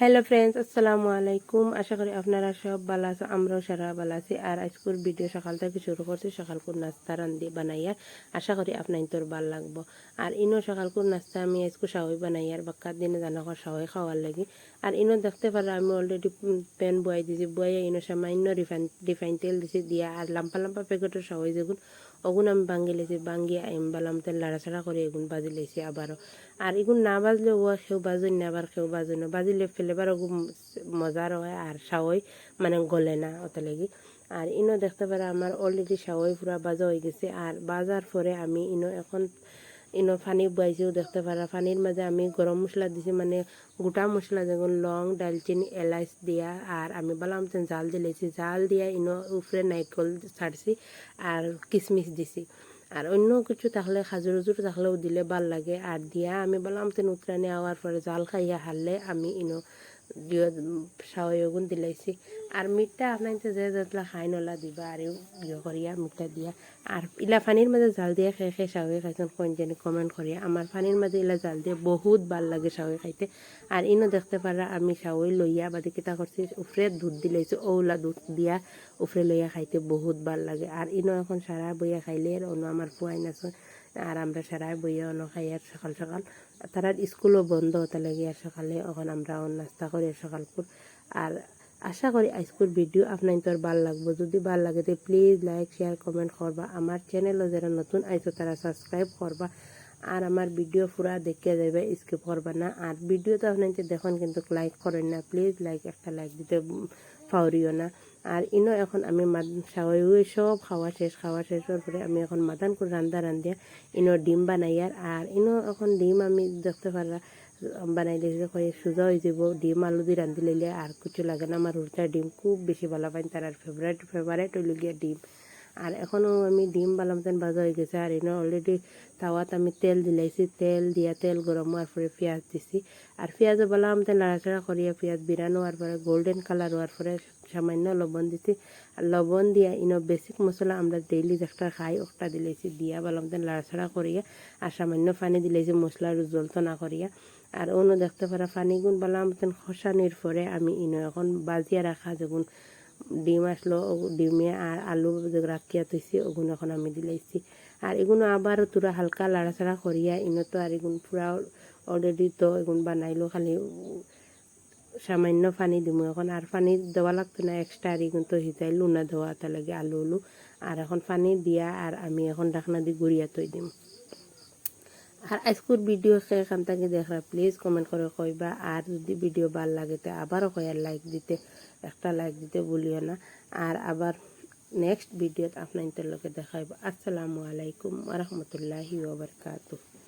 Hello friends, আসসালামু আলাইকুম। আশা করি আপনারা সব ভালো আছো, আমরাও সারা ভালো আছি। আর আজকের ভিডিও সকাল থেকে শুরু করছি সকালকুর নাস্তা রান্ধি বানাইয়ার। আশা করি আপনার তোর ভাল লাগবো। আর ইনো সকালকুর নাস্তা আমি আজকে সাওয়াই বানাইয়ার, বাক্কার দিনে জানা সাওয়াই খাওয়ার লাগি। আর ইনো দেখতে পারো আমি অলরেডি প্যান বয়াই দিছি, বয়াই ইনো সামান্য রিফাইন তেল দিছি দিয়া। আর লাম্পা লাম্পা প্যাকেটের সাওয়াই যেগুন ওগুন আমি বাঙ্গি লেছি, বাঙ্গিয়ে বালাম তেল লাড়াছাড়া করে এগুন বাজি লেছি আবারও। আর এগুন না বাজলে ও কেউ বাজুন না, আবার কেউ বাজুন না, বাজিলে ফেলেবার ওগুন মজার হয় আর সাওয়াই মানে গলে না অত লাগি। আর ইনো দেখতে পারে আমার অলরেডি সাওয়াই পুরা বাজা হয়ে গেছে। আর বাজার পরে আমি এখন পানি বয়াইছিও দেখতে পারা। পানির মাঝে আমি গরম মশলা দিছি, মানে গোটা মশলা যেমন লং, দালচিনি, এলাচ দিয়া। আর আমি বললাম জাল দিলেছি, জাল দিয়া উপরে নাইকল ছাড়ছি আর কিশমিশ দিছি। আর অন্য কিছু থাকলে খাজুর উজুর থাকলেও দিলে ভাল লাগে। আর দিয়া আমি বললাম উতরানি আওয়ার পরে জাল খাইয়া হারলে আমি সাওয়াই ওগুন দিলাইছি। আর মিঠটা আপনার যে যতলা খাই নলা দিবা আর করিয়া মিঠটা দিয়া। আর ইলা পানির মাঝে জাল দিয়ে খেয়ে খেয়ে সাওয়াই খাইছেন কোন জানি কমেন্ট করিয়া। আমার পানির মাঝে ইলা জাল দিয়ে বহুত ভাল লাগে সাওয়াই খাইতে। আর দেখতে পারা আমি সাওয়াই লইয়া বাদি কিতা করছি, উফরে দুধ দিলাইছি, ওলা দুধ দিয়া উফরে লইয়া খাইতে বহুত ভাল লাগে। আর এখন সারা বইয়া খাইলে অন্য আমার ফুয়াইন আছে। আর আমরা সারাই বইয়া অন্য খাই আর সকাল সকাল তারা স্কুলও বন্ধ হতে লাগে। আর সকালে এখন আমরা নাস্তা করি সকালপুর। আর আশা করি আজকের ভিডিও আপনার তোর ভাল লাগবো। যদি ভাল লাগে তো প্লিজ লাইক শেয়ার কমেন্ট করবা। আমার চ্যানেলও যারা নতুন আইছো তারা সাবস্ক্রাইব করবা। আর আমার ভিডিও পুরা দেখে যাবে, স্কিপ করবা না। আর ভিডিওটা আপনার দেখুন কিন্তু লাইক করেন না, প্লিজ একটা লাইক দিতে ফাউরিও না। আর এখন আমি সাওয়াই সব খাওয়া শেষের পরে আমি এখন মাদান করে রান্ধিয়া ডিম বানাইয়ার। আর এখন ডিম আমি দেখতে পারা বানাই দিয়েছি, সোজা হয়ে যাব। ডিম আলু দিয়ে রান্ধি লইলে আর কিছু লাগে না। আমার উল্টা ডিম খুব বেশি ভালো পাই, তার আর ফেভারেট হইল গিয়া ডিম। আর এখনও আমি ডিম বালামতেন ভাজা হয়ে গেছে। আর অলরেডি তাওয়াত আমি তেল দিলাইছি, তেল দিয়া তেল গরম হওয়ার পরে পেঁয়াজ দিছি। আর পেঁয়াজও বালামতেন নাড়াচাড়া করিয়া পেঁয়াজ বিরানো হওয়ার পরে গোল্ডেন কালার হওয়ার পরে সামান্য লবণ দিছি। আর লবণ দিয়া বেসিক মশলা আমরা ডেইলি যেটা খাই ওটা দিলাইছি, দিয়া বালামতেন নাড়াচাড়া করিয়া আর সামান্য পানি দিলাইছি মশলার জলতো না করিয়া। আর দেখতে পারা পানি গুণ বালামতেন খসানির পরে আমি এখন বাজিয়া রাখা যেগুন ডিম আসলো, ডিমে আর আলু রাখিয়া থইছি ওগুন এখন আমি দিলাইছি। আর এগুলো আবারও তোরা হালকা লাড়াচাড়া করিয়া তো আর এগুন পুরা অলরেডি তো এগুন বানাইলো, খালি সামান্য পানি দিব এখন। আর পানি দেওয়া লাগতো না এক্সট্রা, আর এগুন তো হিজাই লুনা দেওয়া তার লাগে আলু। আর এখন পানি দিয়া আর আমি এখন ঢাকনা দিয়ে গুড়িয়া তৈ দিম। আর আজকের ভিডিও এখান থেকে দেখা প্লিজ কমেন্ট করে কইবা। আর যদি ভিডিও ভাল লাগে তো আবারও কয়ার লাইক দিতে, একটা লাইক দিতে ভুলিও না। আর আবার নেক্সট ভিডিওতে আপনাদের লোকে দেখাইব। আসসালামু আলাইকুম ওয়া রাহমাতুল্লাহি ওয়া বারাকাতুহু।